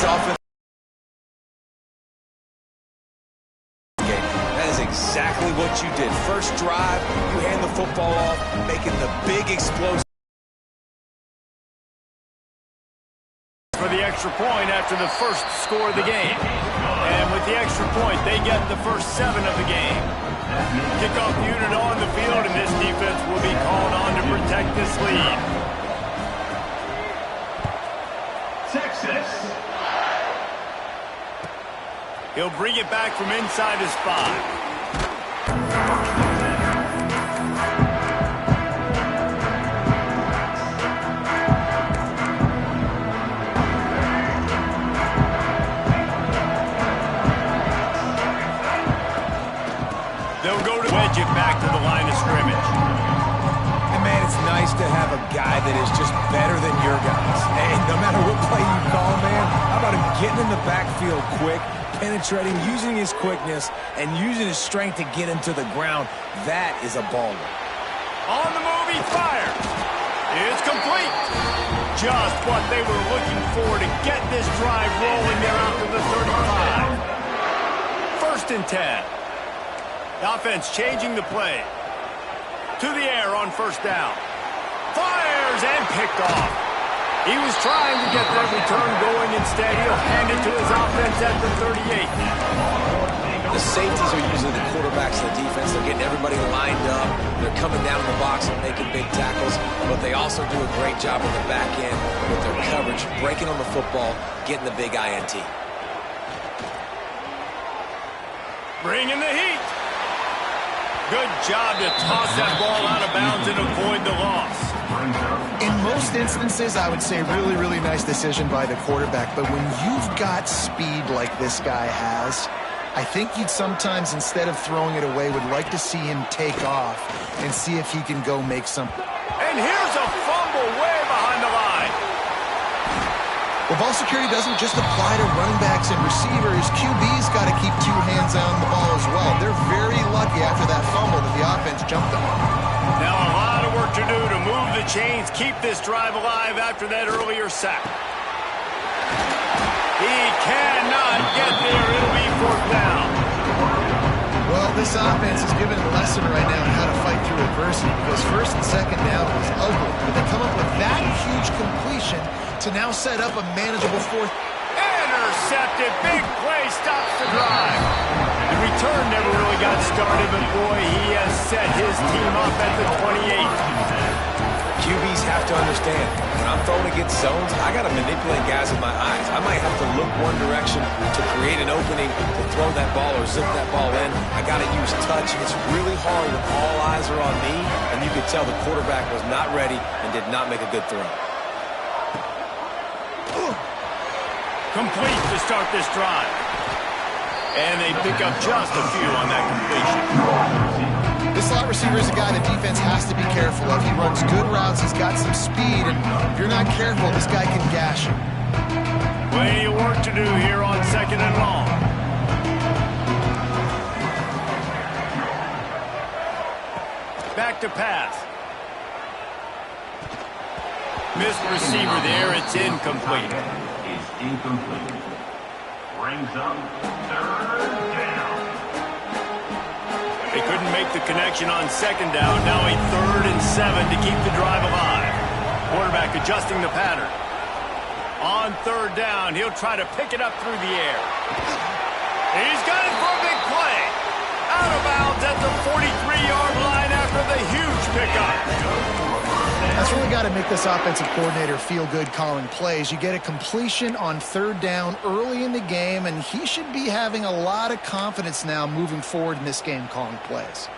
This offense game. That is exactly what you did. First drive, you hand the football off, making the big explosive. For the extra point after the first score of the game. And with the extra point, they get the first 7 of the game. Kickoff unit on the field, and this defense will be called on to protect this lead. Texas. He'll bring it back from inside his 5. Wedge it back to the line of scrimmage. And, man, it's nice to have a guy that is just better than your guys. Hey, no matter what play you call, man, how about him getting in the backfield quick, penetrating, using his quickness, and using his strength to get him to the ground. That is a baller. On the move, he fires. It's complete. Just what they were looking for to get this drive rolling there out to the 35. First and 10. Offense changing the play. To the air on first down. Fires and picked off. He was trying to get that return going. Instead, he'll hand it to his offense at the 38. The safeties are usually the quarterbacks of the defense. They're getting everybody lined up. They're coming down in the box and making big tackles. But they also do a great job on the back end with their coverage, breaking on the football, getting the big INT. Bringing the heat. Good job to toss that ball out of bounds and avoid the loss. In most instances, I would say really, really nice decision by the quarterback. But when you've got speed like this guy has, I think you'd sometimes, instead of throwing it away, would like to see him take off and see if he can go make something. And here's a fumble way behind the line. Well, ball security doesn't just apply to running backs and receivers. QB's got to keep 2 hands on the ball as well. They're very lucky after that fumble that the offense jumped on. Now a lot of work to do to move the chains, keep this drive alive after that earlier sack. He cannot get there. It'll be 4th down. Well, this offense is giving a lesson right now on how to fight through adversity, because 1st and 2nd down was ugly. But they come up with that huge completion to now set up a manageable 4th. Intercepted. Big play stops the drive. The return never really got started, but boy, he has set his team up at the 28. QBs have to understand, when I'm throwing against zones, I got to manipulate guys with my eyes. I might have to look one direction to create an opening to throw that ball or zip that ball in. I got to use touch. It's really hard when all eyes are on me, and you could tell the quarterback was not ready and did not make a good throw. Complete to start this drive. And they pick up just a few on that completion. This slot receiver is a guy the defense has to be careful of. He runs good routes, he's got some speed, and if you're not careful, this guy can gash you. Plenty of work to do here on 2nd and long. Back to pass. Missed receiver there, it's incomplete. Incomplete. Brings up 3rd down. They couldn't make the connection on 2nd down. Now a 3rd and 7 to keep the drive alive. Quarterback adjusting the pattern. On 3rd down, he'll try to pick it up through the air. He's got it for a big play. Out of bounds at the 43-yard line after the huge pickup. That's really got to make this offensive coordinator feel good calling plays. You get a completion on 3rd down early in the game, and he should be having a lot of confidence now moving forward in this game calling plays.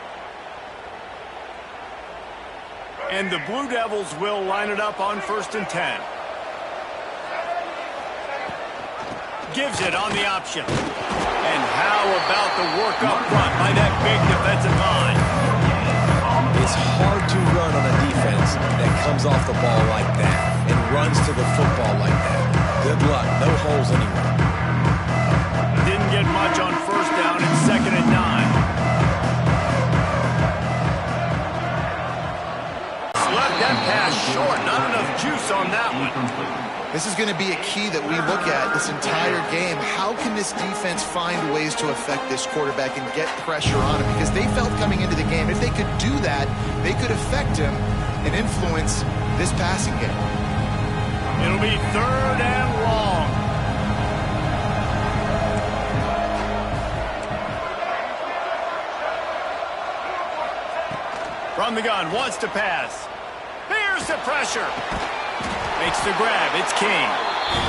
And the Blue Devils will line it up on 1st and 10. Gives it on the option. And how about the work up front by that big defensive line? It's hard to run on a defense that comes off the ball like that and runs to the football like that. Good luck. No holes anywhere. Didn't get much on 1st down and 2nd and 9. Left that pass short. Not enough juice on that one. This is going to be a key that we look at this entire game. How can this defense find ways to affect this quarterback and get pressure on him? Because they felt coming into the game, if they could do that, they could affect him and influence this passing game. It'll be 3rd and long. From the gun, wants to pass. Here's the pressure. Makes the grab. It's King.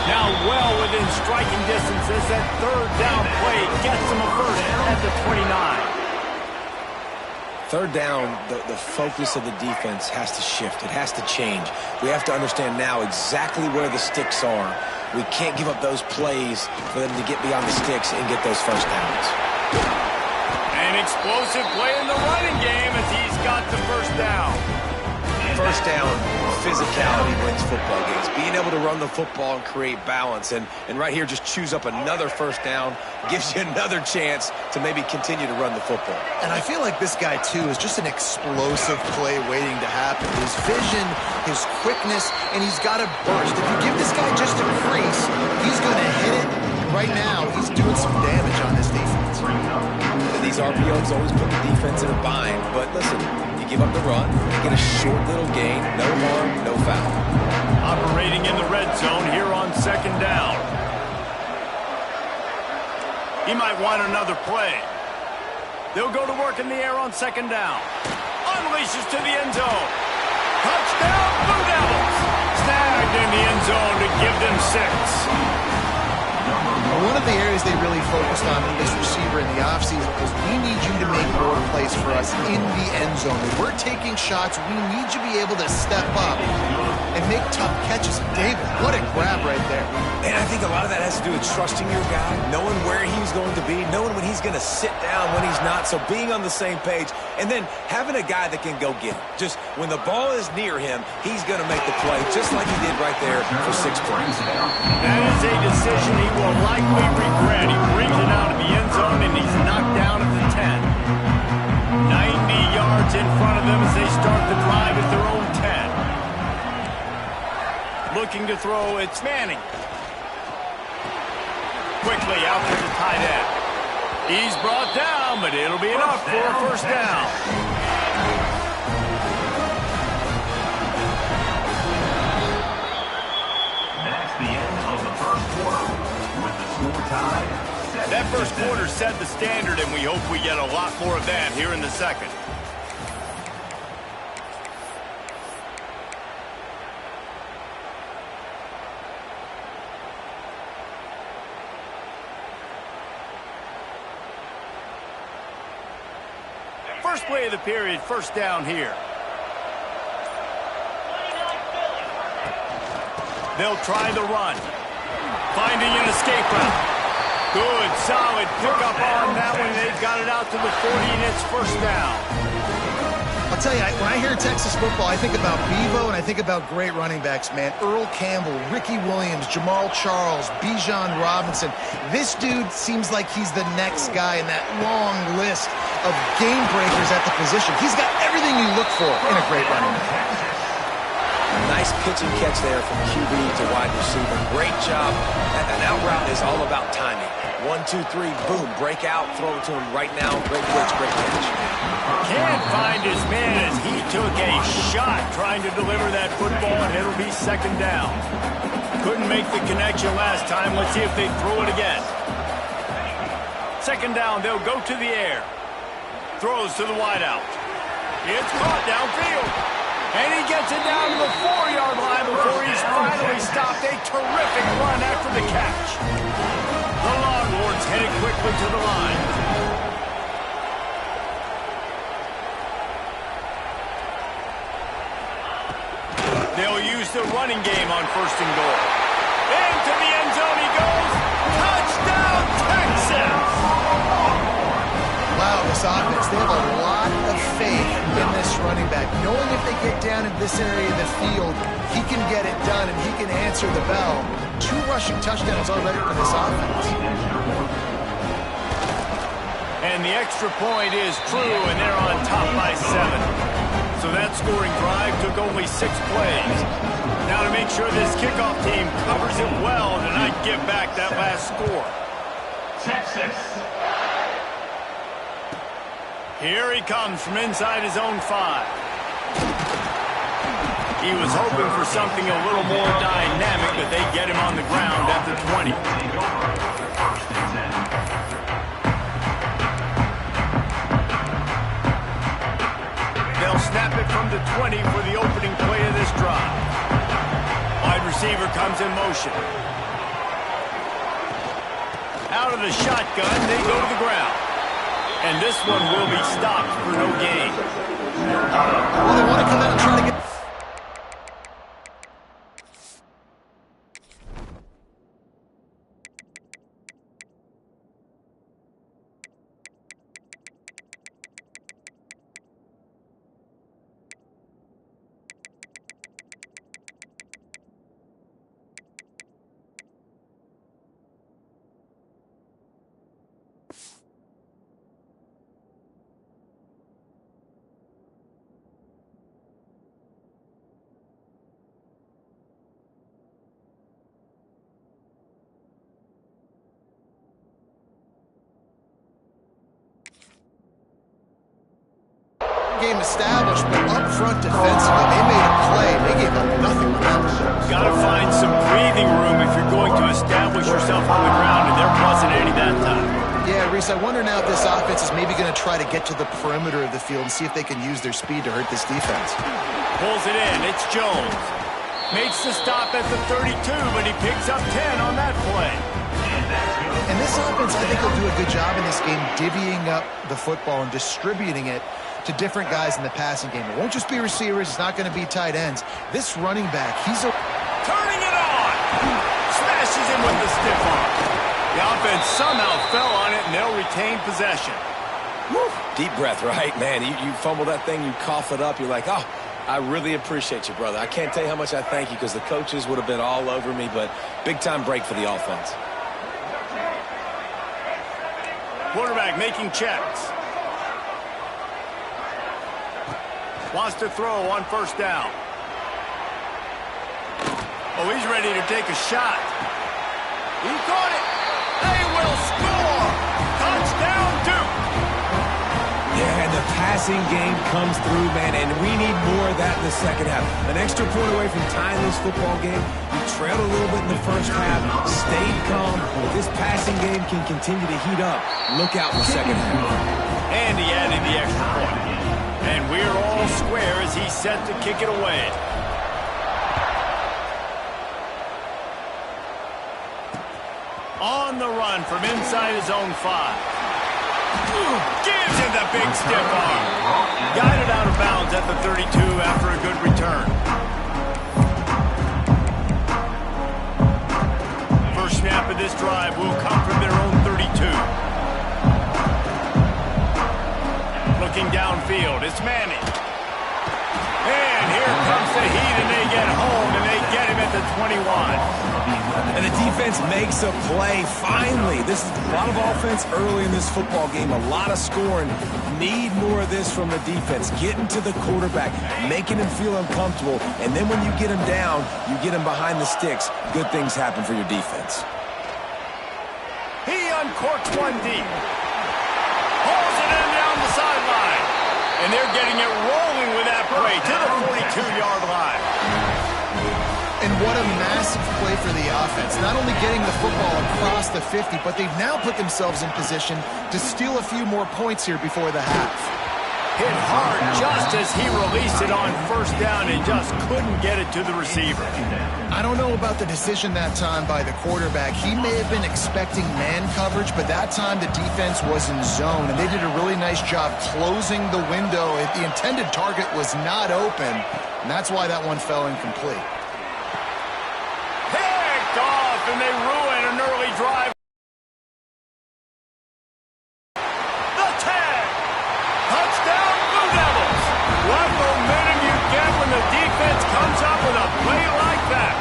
Now well within striking distance as that 3rd down play gets him a first at the 29. 3rd down, the focus of the defense has to shift. It has to change. We have to understand now exactly where the sticks are. We can't give up those plays for them to get beyond the sticks and get those first downs. An explosive play in the running game as he's got the first down. First down, physicality wins football games. Being able to run the football and create balance. And right here, just choose up another first down, gives you another chance to maybe continue to run the football. And I feel like this guy, too, is just an explosive play waiting to happen. His vision, his quickness, and he's got a burst. If you give this guy just a crease, he's going to hit it. Right now, he's doing some damage on this defense. And these RPOs always put the defense in a bind. But listen, you give up the run, you get a short little gain, no harm, no foul. Operating in the red zone here on 2nd down. He might want another play. They'll go to work in the air on 2nd down. Unleashes to the end zone. Touchdown, Blue Devils! Snagged in the end zone to give them 6. One of the areas they really focused on with this receiver in the offseason was we need you to make more plays for us in the end zone. If we're taking shots, we need you to be able to step up and make tough catches. David, what a grab right there. And I think a lot of that has to do with trusting your guy, knowing where he's going to be, knowing when he's going to sit down, when he's not. So being on the same page, and then having a guy that can go get it. Just when the ball is near him, he's going to make the play, just like he did right there for 6 points. That is a decision he will likely regret. He brings it out of the end zone, and he's knocked down at the 10. 90 yards in front of them as they start the drive at their own 10. Looking to throw, it's Manning. Quickly out to the tight end. He's brought down, but it'll be enough for a first down. That's the end of the first quarter. With the score tied. That first quarter set the standard, and we hope we get a lot more of that here in the second. First play of the period, first down here. They'll try the run. Finding an escape route. Good, solid pickup on that one. They've got it out to the 40, and it's first down. I'll tell you, when I hear Texas football, I think about Bevo, and I think about great running backs, man. Earl Campbell, Ricky Williams, Jamal Charles, Bijan Robinson. This dude seems like he's the next guy in that long list of game breakers at the position. He's got everything you look for in a great running back. Nice pitch and catch there from QB to wide receiver. Great job. An out route is all about timing. 1, 2, 3, boom, break out, throw it to him right now. Great blitz, great catch. Can't find his man as he took a shot trying to deliver that football, and it'll be second down. Couldn't make the connection last time. Let's see if they throw it again. Second down, they'll go to the air. Throws to the wideout. It's caught downfield. And he gets it down to the 4-yard line before he's finally stopped. A terrific run after the catch. The Longhorns headed quickly to the line. They'll use the running game on first and goal. Into the end zone he goes. Touchdown, Texas! Wow, this offense, they have a lot of faith in this running back. Knowing if they get down in this area of the field, he can get it done and he can answer the bell. 2 rushing touchdowns already for this offense. And the extra point is true, and they're on top by 7. So that scoring drive took only 6 plays. Now to make sure this kickoff team covers it well to not give back that last score. Texas. Here he comes from inside his own 5. He was hoping for something a little more dynamic, but they get him on the ground at the 20. They'll snap it from the 20 for the opening play of this drive. Wide receiver comes in motion. Out of the shotgun, they go to the ground. And this one will be stopped for no gain. Well, they want to come out and try to get... game established, but up front defensively, they made a play. They gave up nothing with that. Got to find some breathing room if you're going to establish yourself on the ground, and there wasn't any that time. Yeah, Reese, I wonder now if this offense is maybe going to try to get to the perimeter of the field and see if they can use their speed to hurt this defense. Pulls it in. It's Jones. Makes the stop at the 32, but he picks up 10 on that play. And this offense, I think, will do a good job in this game divvying up the football and distributing it to different guys in the passing game. It won't just be receivers. It's not going to be tight ends. This running back, he's turning it on. Smashes him with the stiff arm. The offense somehow fell on it, and they'll retain possession. Woo. Deep breath, right? Man, you fumble that thing, you cough it up, you're like, oh, I really appreciate you, brother. I can't tell you how much I thank you because the coaches would have been all over me, but big-time break for the offense. Quarterback making checks. Wants to throw on first down. Oh, he's ready to take a shot. He caught it. They will score. Touchdown, Duke. Yeah, and the passing game comes through, man, and we need more of that in the second half. An extra point away from tying this football game. You trailed a little bit in the first half, stayed calm. If this passing game can continue to heat up, look out in the second half. And he added the extra point. And we're all square as he's set to kick it away. On the run from inside his own 5. Gives him the big stiff arm. Guided out of bounds at the 32 after a good return. First snap of this drive will come from their own 32. Looking downfield, it's Manning. And here comes the heat, and they get home, and they get him at the 21. And the defense makes a play, finally. This is a lot of offense early in this football game, a lot of scoring. Need more of this from the defense. Getting to the quarterback, making him feel uncomfortable, and then when you get him down, you get him behind the sticks. Good things happen for your defense. He uncorks one deep. Pulls it in down the sideline. And they're getting it rolling with that play to the 42-yard line. And what a massive play for the offense. Not only getting the football across the 50, but they've now put themselves in position to steal a few more points here before the half. Hit hard just as he released it on first down and just couldn't get it to the receiver. I don't know about the decision that time by the quarterback. He may have been expecting man coverage, but that time the defense was in zone, and they did a really nice job closing the window. The intended target was not open, and that's why that one fell incomplete. Picked off, and they ruin an early drive. The tag. Touchdown, Blue Devils. What momentum you get when the defense comes up with a play like that.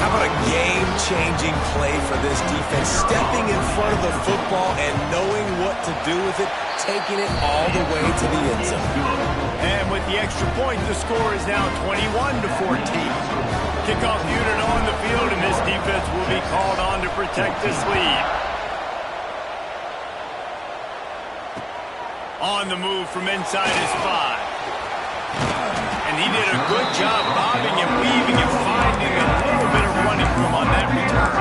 How about a game-changing play for this defense? Stepping in front of the football and knowing what to do with it, taking it all the way to the end zone. And with the extra point, the score is now 21-14. Kickoff unit on the field, and this defense will be called on to protect this lead. On the move from inside his 5. And he did a good job bobbing and weaving and finding a little bit of running room on that return.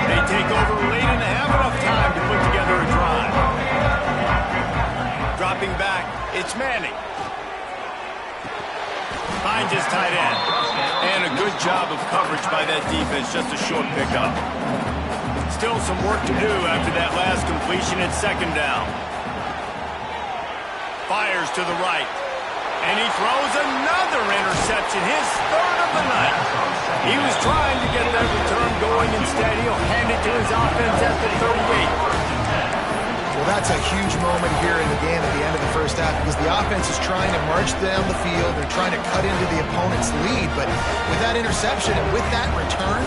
They take over late in the half, enough time to put together a drive. Dropping back, it's Manning. Finds his tight end. And a good job of coverage by that defense, just a short pickup. Still some work to do after that last completion at second down. Fires to the right. And he throws another interception, his third of the night. He was trying to get that return going. Instead, he'll hand it to his offense at the 38. Well, that's a huge moment here in the game at the end of the first half because the offense is trying to march down the field. They're trying to cut into the opponent's lead. But with that interception and with that return,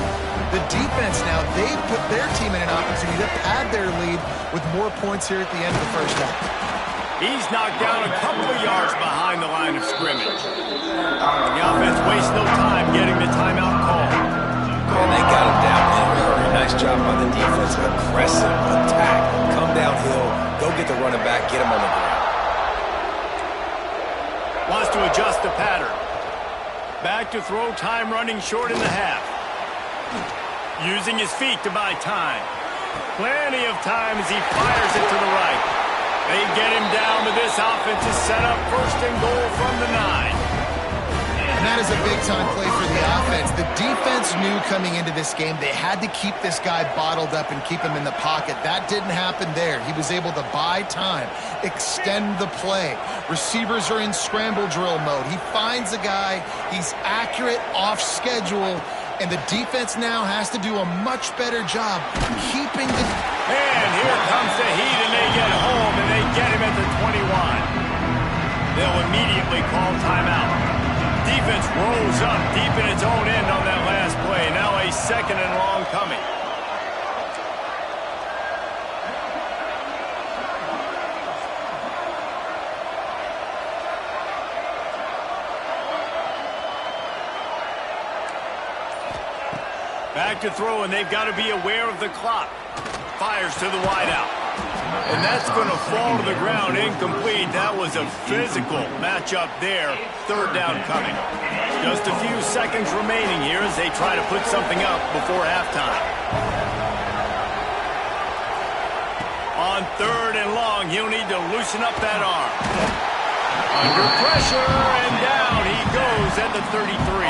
the defense now, they put their team in an opportunity to pad their lead with more points here at the end of the first half. He's knocked down a couple of yards behind the line of scrimmage. The offense wastes no time getting the timeout call. And they got him downhill early. Nice job by the defense. Aggressive attack. Come downhill. Go get the running back. Get him on the ground. Wants to adjust the pattern. Back to throw, time running short in the half. Using his feet to buy time. Plenty of time as he fires it to the right. They get him down, but this offense is set up first and goal from the 9. And that is a big-time play for the offense. The defense knew coming into this game they had to keep this guy bottled up and keep him in the pocket. That didn't happen there. He was able to buy time, extend the play. Receivers are in scramble drill mode. He finds a guy. He's accurate, off schedule. And the defense now has to do a much better job keeping the... And here comes the heat, and they get home, and they get him at the 21. They'll immediately call timeout. Defense rolls up deep in its own end on that last play. Now a second and long coming. Back to throw, and they've got to be aware of the clock. Fires to the wideout. And that's going to fall to the ground incomplete. That was a physical matchup there. Third down coming. Just a few seconds remaining here as they try to put something up before halftime. On third and long, he'll need to loosen up that arm. Under pressure, and down he goes at the 33.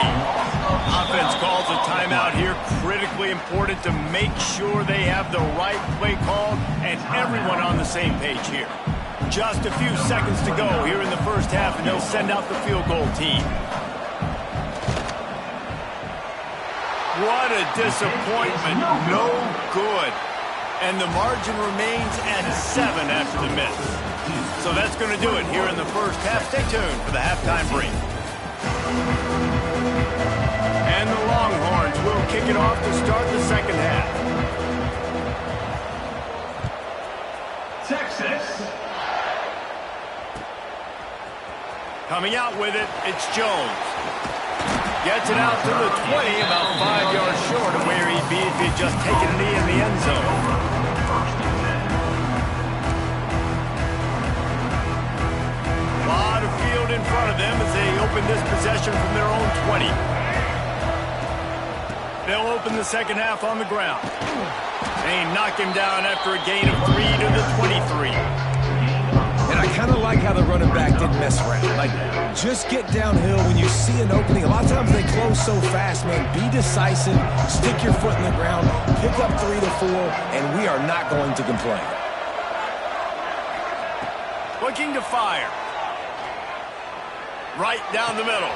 Offense calls a timeout here. Critically important to make sure they have the right play called and everyone on the same page here. Just a few seconds to go here in the first half, and they'll send out the field goal team. What a disappointment. No good. And the margin remains at 7 after the miss. So that's going to do it here in the first half. Stay tuned for the halftime break. And the Longhorns will kick it off to start the second half. Texas. Coming out with it, it's Jones. Gets it out to the 20, about 5 yards short of where he'd be if he'd just taken a knee in the end zone. A lot of field in front of them as they open this possession from their own 20. They'll open the second half on the ground. They knock him down after a gain of 3 to the 23. And I kind of like how the running back didn't mess around. Like, just get downhill when you see an opening. A lot of times they close so fast, man. Be decisive, stick your foot in the ground, pick up 3 to 4, and we are not going to complain. Looking to fire. Right down the middle.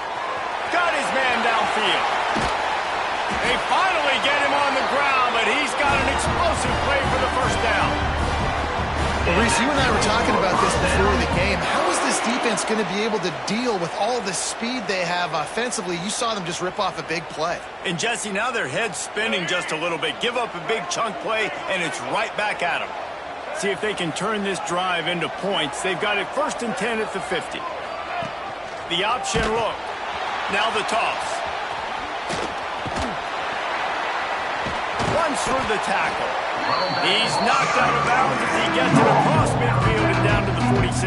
Got his man downfield. They finally get him on the ground, but he's got an explosive play for the first down. Well, Reese, you and I were talking about this before the game. How is this defense going to be able to deal with all the speed they have offensively? You saw them just rip off a big play. And, Jesse, now their head's spinning just a little bit. Give up a big chunk play, and it's right back at them. See if they can turn this drive into points. They've got it 1st and 10 at the 50. The option look. Now the toss. Runs through the tackle. He's knocked out of bounds as he gets it across midfield and down to the 46.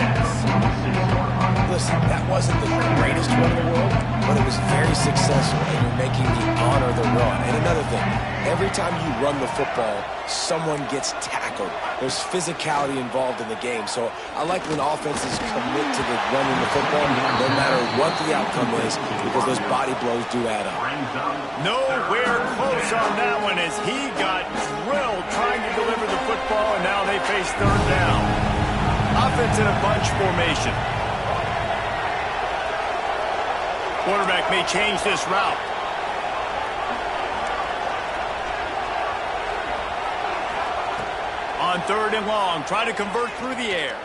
Listen, that wasn't the greatest run in the world, but it was very successful, and you're making me honor the run. And another thing, every time you run the football, someone gets tackled. There's physicality involved in the game. So I like when offenses commit to the running the football, no matter what the outcome is, because those body blows do add up. Nowhere close on that one as he got drilled trying to deliver the football, and now they face third down. Offense in a bunch formation. Quarterback may change this route. On third and long, try to convert through the air.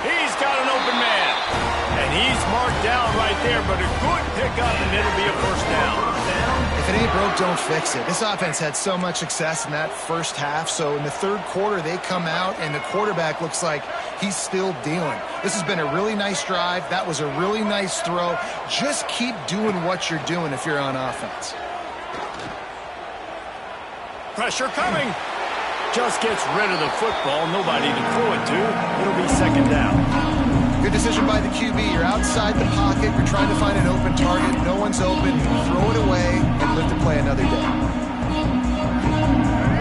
He's got an open man. And he's marked down right there, but a good pickup, and it'll be a first down. If it ain't broke, don't fix it. This offense had so much success in that first half, so in the third quarter, they come out, and the quarterback looks like he's still dealing. This has been a really nice drive. That was a really nice throw. Just keep doing what you're doing if you're on offense. Pressure coming. Just gets rid of the football. Nobody to throw it to. It'll be second down. Good decision by the QB. You're outside the pocket. You're trying to find an open target. No one's open. Throw it away and live to play another day.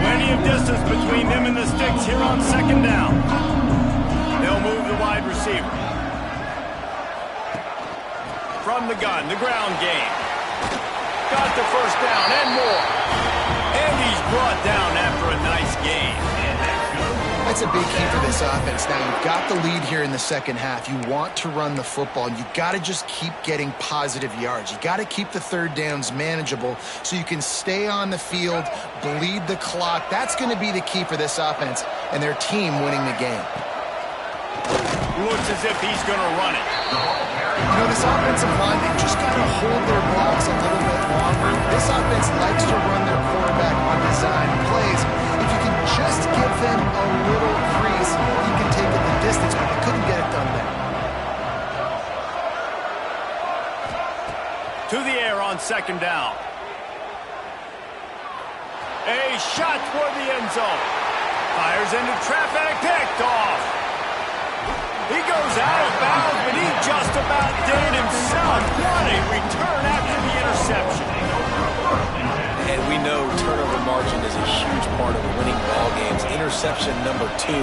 Plenty of distance between them and the sticks here on second down. They'll move the wide receiver. From the gun, the ground game. Got the first down and more. And he's brought down after a nice game. That's a big key for this offense. Now, you've got the lead here in the second half. You want to run the football, and you've got to just keep getting positive yards. You've got to keep the third downs manageable so you can stay on the field, bleed the clock. That's going to be the key for this offense and their team winning the game. Looks as if he's going to run it. You know, this offensive line, they just got to hold their blocks a little bit longer. This offense likes to run their quarterback on design plays. If you can just give them a little crease, you can take it the distance, but they couldn't get it done there. To the air on second down. A shot toward the end zone. Fires into traffic, picked off. He goes out of bounds, but he just about did it himself. What a return after the interception. And we know turnover margin is a huge part of winning ball games. Interception number 2,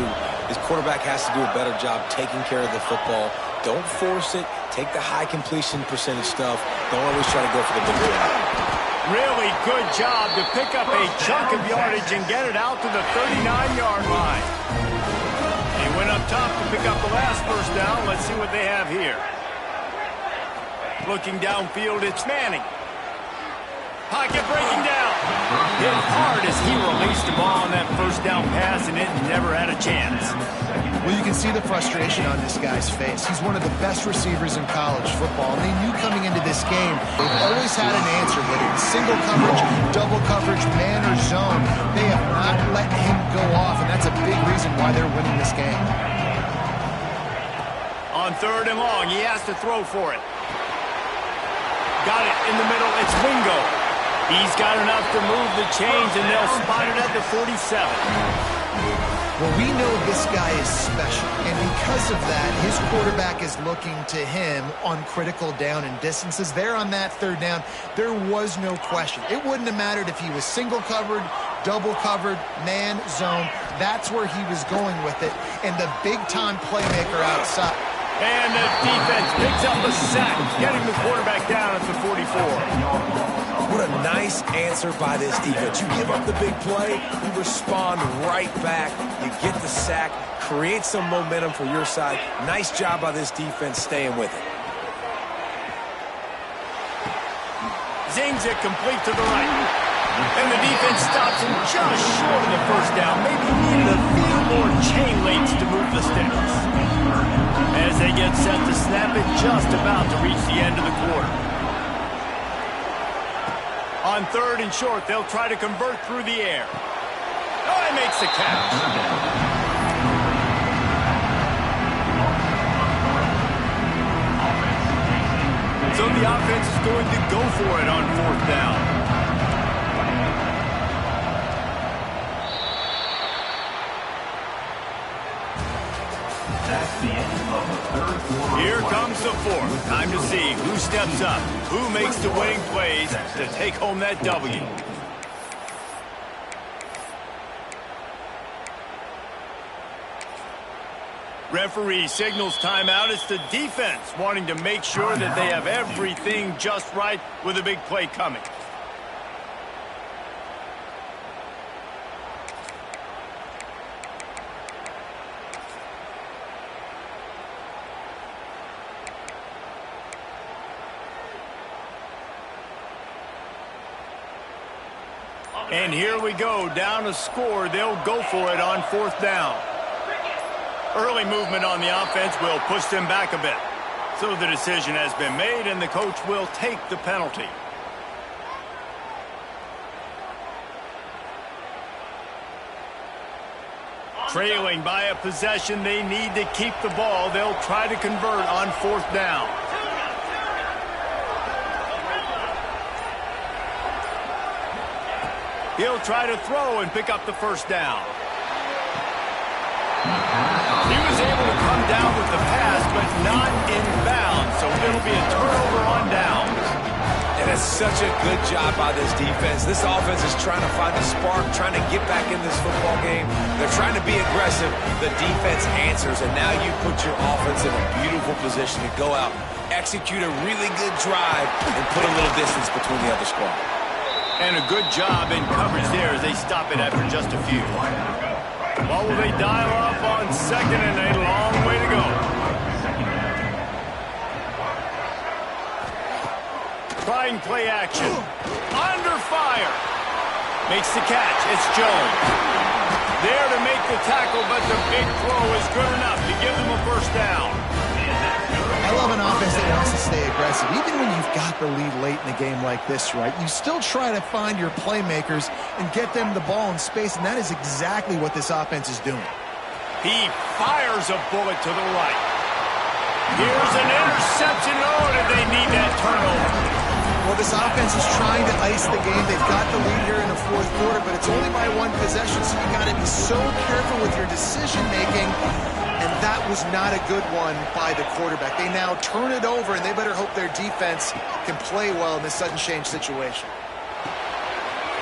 his quarterback has to do a better job taking care of the football. Don't force it. Take the high completion percentage stuff. Don't always try to go for the big play. Really good job to pick up a chunk of yardage and get it out to the 39-yard line. He went up top to pick up the last first down. Let's see what they have here. Looking downfield, it's Manning. Pocket breaking down. Hit hard as he released the ball on that first down pass, and it never had a chance. Well, you can see the frustration on this guy's face. He's one of the best receivers in college football, and they knew coming into this game, they've always had an answer, whether it's single coverage, double coverage, man or zone. They have not let him go off, and that's a big reason why they're winning this game. On third and long, he has to throw for it. Got it in the middle. It's Wingo. He's got enough to move the chains, and they'll spot it at the 47. Well, we know this guy is special, and because of that, his quarterback is looking to him on critical down and distances. There on that third down, there was no question. It wouldn't have mattered if he was single covered, double covered, man, zone. That's where he was going with it, and the big-time playmaker outside. And the defense picks up a sack, getting the quarterback down at the 44. What a nice answer by this defense. You give up the big play, you respond right back, you get the sack, create some momentum for your side. Nice job by this defense staying with it. Zings it complete to the right. And the defense stops him just short of the first down. Maybe needed a few more chain links to move the sticks. As they get set to snap it, just about to reach the end of the quarter. On third and short, they'll try to convert through the air. Oh, he makes the catch. the offense is going to go for it on 4th down. That's the end of the 3rd quarter. Here comes the 4th. Time to see who steps up, who makes the winning plays to take home that W. Referee signals timeout. It's the defense wanting to make sure that they have everything just right with a big play coming. And here we go, down a score. They'll go for it on 4th down. Early movement on the offense will push them back a bit. So the decision has been made, and the coach will take the penalty. Trailing by a possession, they need to keep the ball. They'll try to convert on 4th down. He'll try to throw and pick up the 1st down. He was able to come down with the pass, but not in bounds, so it'll be a turnover on downs. And it's such a good job by this defense. This offense is trying to find a spark, trying to get back in this football game. They're trying to be aggressive. The defense answers, and now you put your offense in a beautiful position to go out, execute a really good drive, and put a little distance between the other squad. And a good job in coverage there as they stop it after just a few. What will they dial up on 2nd and a long way to go? Trying play action. Under fire. Makes the catch. It's Jones. There to make the tackle, but the big throw is good enough to give them a 1st down. I love an offense that wants to stay aggressive. Even when you've got the lead late in a game like this, right, you still try to find your playmakers and get them the ball in space, and that is exactly what this offense is doing. He fires a bullet to the right. Here's an interception. Oh, did they need that turnover? Well, this offense is trying to ice the game. They've got the lead here in the 4th quarter, but it's only by 1 possession, so you got to be so careful with your decision-making. And that was not a good one by the quarterback. They now turn it over, and they better hope their defense can play well in this sudden change situation.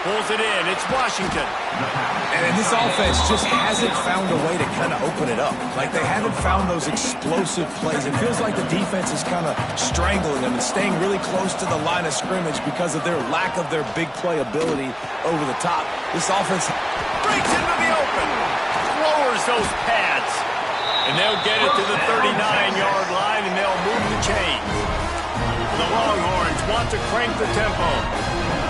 Pulls it in. It's Washington. And this offense just hasn't found a way to kind of open it up. Like, they haven't found those explosive plays. It feels like the defense is kind of strangling them and staying really close to the line of scrimmage because of their lack of their big play ability over the top. This offense breaks into the open. Lowers those pads. And they'll get it to the 39-yard line, and they'll move the chains. The Longhorns want to crank the tempo.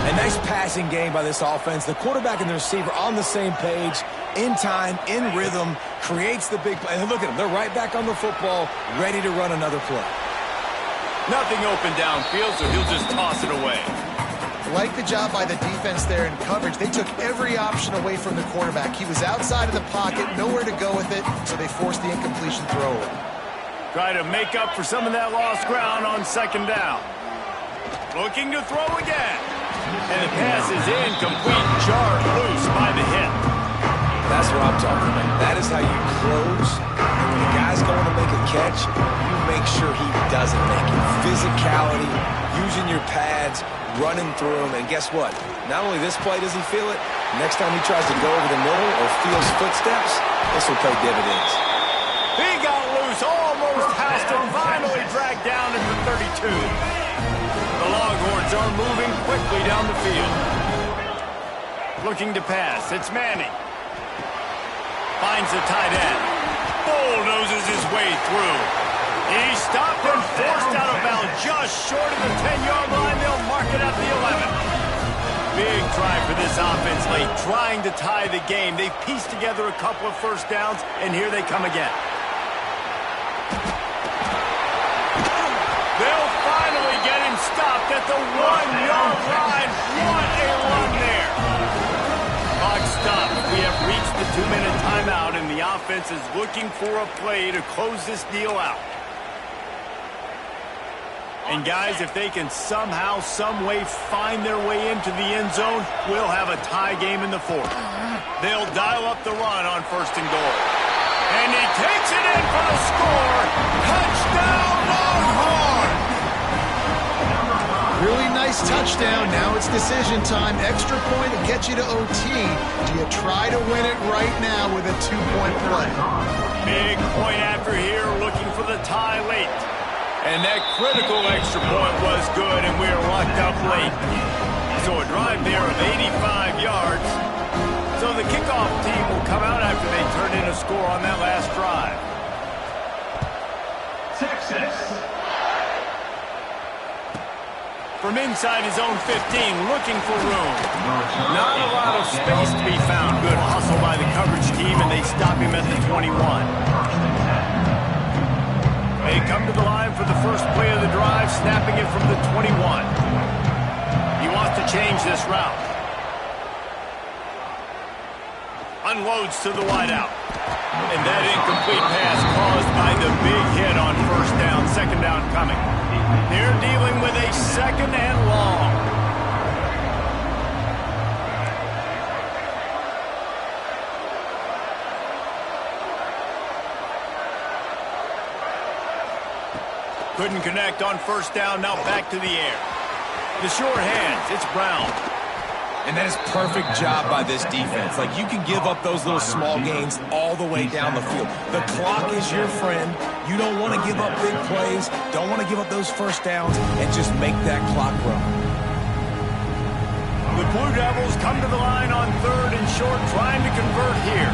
A nice passing game by this offense. The quarterback and the receiver on the same page, in time, in rhythm, creates the big play. And look at them. They're right back on the football, ready to run another play. Nothing open downfield, so he'll just toss it away. Like the job by the defense there in coverage. They took every option away from the quarterback. He was outside of the pocket, nowhere to go with it, so they forced the incompletion throw. Try to make up for some of that lost ground on 2nd down. Looking to throw again. And the pass is incomplete, jarred loose by the hit. That's what I'm talking about. That is how you close. And when the guy's going to make a catch, you make sure he doesn't make it. Physicality, using your pads, running through them. And guess what? Not only this play does he feel it, next time he tries to go over the middle or feels footsteps, this will pay dividends. He got loose, almost has to finally drag down at the 32. The Longhorns are moving quickly down the field. Looking to pass. It's Manning. Finds the tight end. Bulldozes his way through. He stopped and forced out of bounds just short of the 10-yard line. They'll mark it at the 11. Big drive for this offense late, trying to tie the game. They've pieced together a couple of 1st downs, and here they come again. They'll finally get him stopped at the 1-yard line. What a run there. Clock stopped. We have reached the 2-minute timeout, and the offense is looking for a play to close this deal out. And guys, if they can somehow, some way find their way into the end zone, we'll have a tie game in the fourth. They'll dial up the run on 1st and goal. And he takes it in for the score. Touchdown, Longhorn! Really nice touchdown. Now it's decision time. Extra point to get you to OT. Do you try to win it right now with a 2-point play? Big point after here, looking for the tie late. And that critical extra point was good, and we are locked up late. So a drive there of 85 yards. So the kickoff team will come out after they turn in a score on that last drive. Texas. From inside his own 15, looking for room. Not a lot of space to be found. Good hustle by the coverage team, and they stop him at the 21. They come to the line for the first play of the drive, snapping it from the 21. He wants to change this route. Unloads to the wideout. And that incomplete pass caused by the big hit on 1st down, 2nd down coming. They're dealing with a 2nd and long. Couldn't connect on 1st down, now back to the air. The sure hands, it's Brown. And that is perfect job by this defense. Like, you can give up those little small gains all the way down the field. The clock is your friend. You don't want to give up big plays. Don't want to give up those 1st downs, and just make that clock run. The Blue Devils come to the line on 3rd and short, trying to convert here.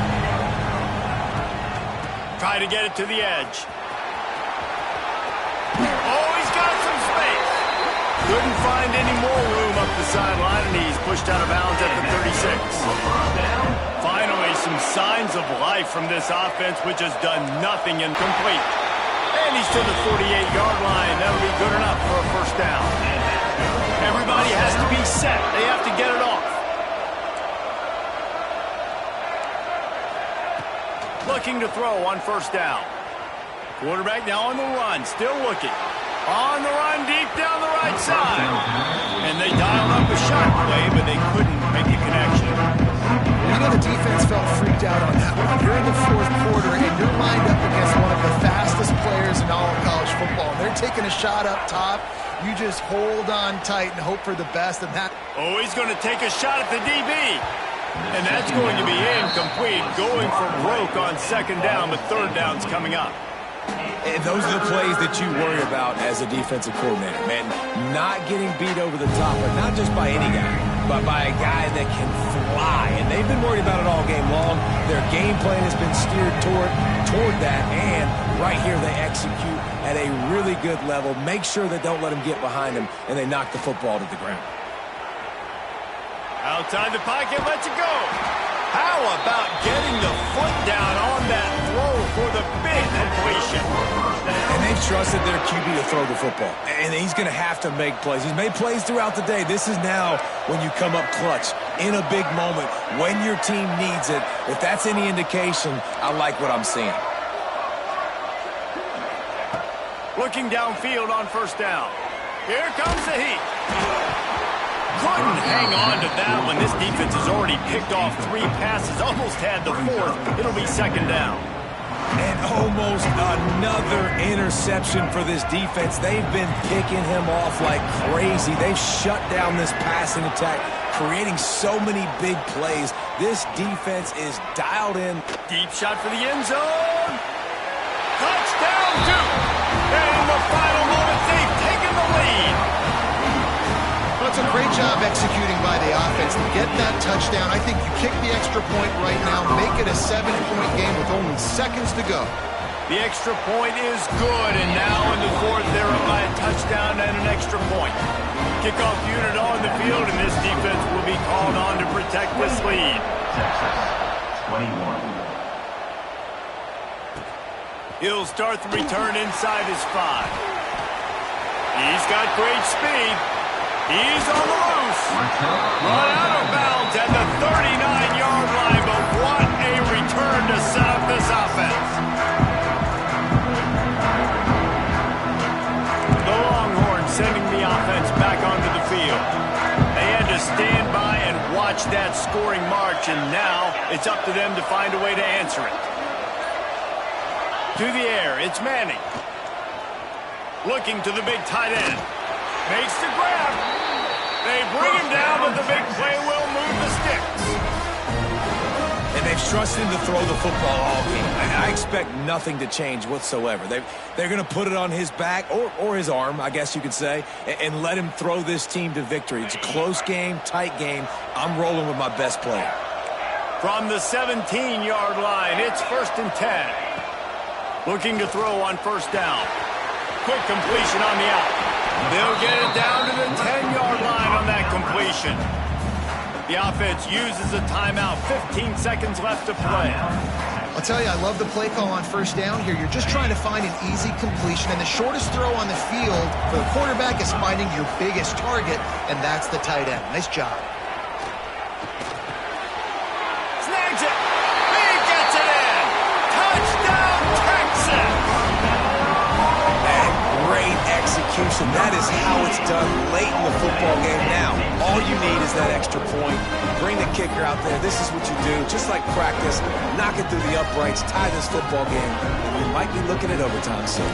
Try to get it to the edge. Oh, he's got some space. Couldn't find any more room up the sideline, and he's pushed out of bounds at the 36. Finally, some signs of life from this offense, which has done nothing incomplete. And he's to the 48-yard line. That'll be good enough for a 1st down. Everybody has to be set. They have to get it off. Looking to throw on 1st down. Quarterback now on the run, still looking. On the run, deep down the right side. And they dialed up a shot play, but they couldn't make the connection. You know, the defense felt freaked out on that one. You're in the 4th quarter, and you're lined up against one of the fastest players in all of college football. They're taking a shot up top. You just hold on tight and hope for the best. And that. Oh, he's going to take a shot at the DB. And that's going to be incomplete. Going for broke on 2nd down, but 3rd down's coming up. And those are the plays that you worry about as a defensive coordinator, man. Not getting beat over the top, but not just by any guy, but by a guy that can fly. And they've been worried about it all game long. Their game plan has been steered toward that, and right here they execute at a really good level. Make sure they don't let them get behind them, and they knock the football to the ground. Outside the pocket, lets it go. How about getting the foot down on that throw for the big completion? And they've trusted their QB to throw the football. And he's going to have to make plays. He's made plays throughout the day. This is now when you come up clutch in a big moment when your team needs it. If that's any indication, I like what I'm seeing. Looking downfield on 1st down. Here comes the heat. Couldn't hang on to that one. This defense has already picked off 3 passes, almost had the 4th. It'll be 2nd down. And almost another interception for this defense. They've been picking him off like crazy. They've shut down this passing attack, creating so many big plays. This defense is dialed in. Deep shot for the end zone. Touchdown, Duke. And in the final moment, they've taken the lead. It's a great job executing by the offense to get that touchdown. I think you kick the extra point right now, make it a 7-point game with only seconds to go. The extra point is good, and now in the 4th, they're up by a touchdown and an extra point. Kickoff unit on the field, and this defense will be called on to protect this lead. Texas, 21. He'll start the return inside his 5. He's got great speed. He's on the loose. Run out of bounds at the 39-yard line, but what a return to set up this offense. The Longhorns scoring march, and now it's up to them to find a way to answer it. To the air, it's Manning. Looking to the big tight end. Makes the grab. They bring him down, but the big play will move the sticks. And they've trusted him to throw the football all game. I expect nothing to change whatsoever. They're going to put it on his back, or his arm, I guess you could say, and let him throw this team to victory. It's a close game, tight game. I'm rolling with my best player. From the 17-yard line, it's 1st and 10. Looking to throw on 1st down. Quick completion on the out. They'll get it down to the 10-yard line on that completion. The offense uses a timeout. 15 seconds left to play. I'll tell you, I love the play call on 1st down here. You're just trying to find an easy completion, and the shortest throw on the field for the quarterback is finding your biggest target, and that's the tight end. Nice job. Snags it. He gets it in. Touchdown, Texans. Great execution. That is how it's done late in the football game. Now, all you need is that extra point. Bring the kicker out there. This is what you do. Just like practice, knock it through the uprights, tie this football game, and we might be looking at overtime soon.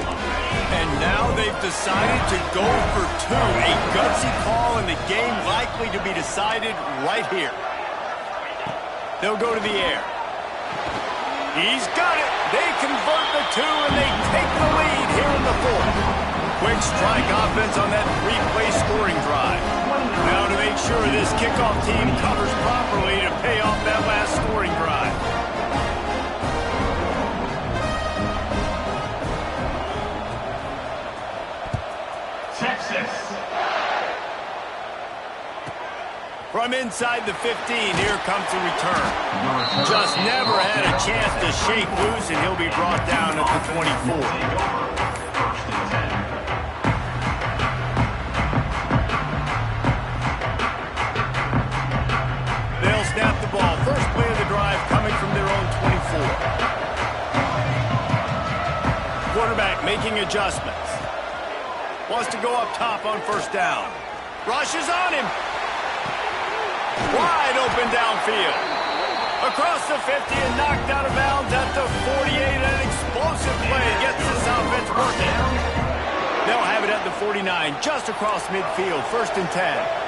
And now they've decided to go for 2. A gutsy call, and the game likely to be decided right here. They'll go to the air. He's got it. They convert the 2, and they take the lead here in the 4th. Quick strike offense on that 3-play scoring drive. Now to make sure this kickoff team covers properly to pay off that last scoring drive. Texas. From inside the 15, here comes the return. Just never had a chance to shake loose, and he'll be brought down at the 24. They'll snap the ball. First play of the drive coming from their own 24. Quarterback making adjustments. Wants to go up top on 1st down. Rushes on him. Wide open downfield. Across the 50 and knocked out of bounds at the 48. An explosive play gets this offense working. They'll have it at the 49, just across midfield. 1st and 10.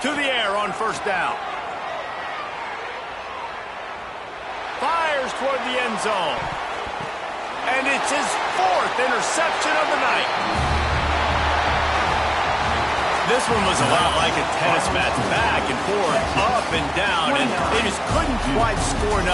To the air on 1st down. Fires toward the end zone. And it's his 4th interception of the night. This one was a lot like a tennis match. Back and forth, up and down, and they just couldn't quite score enough.